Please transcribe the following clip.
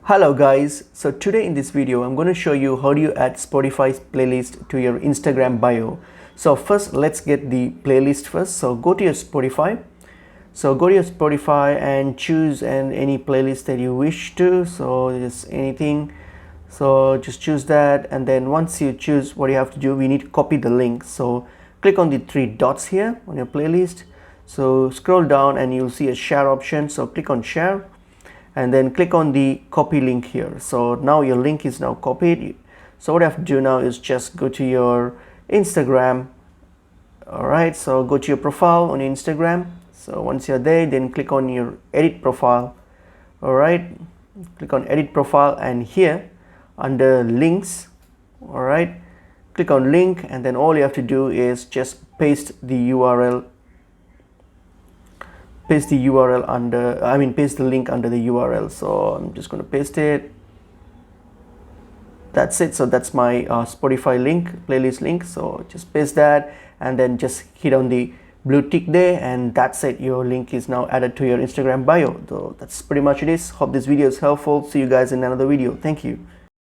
Hello guys, so today in this video I'm going to show you how do you add Spotify's playlist to your Instagram bio. So first let's get the playlist first. So go to your Spotify. So go to your Spotify and choose any playlist that you wish to. So just anything. So just choose that, and then once you choose, what you have to do, we need to copy the link. So click on the three dots here on your playlist. So scroll down and you'll see a share option. So click on share and then click on the copy link here. So now your link is now copied. So what I have to do now is just go to your Instagram. All right, so go to your profile on your Instagram. So once you're there, then click on your edit profile. All right, click on edit profile, and here under links, all right, click on link, and then all you have to do is just paste the URL. Paste the URL under, paste the link under the URL. So I'm just going to paste it. That's it. So that's my Spotify link, playlist link. So just paste that and then just hit on the blue tick there, and that's it. Your link is now added to your Instagram bio. So that's pretty much it is. Hope this video is helpful. See you guys in another video. Thank you.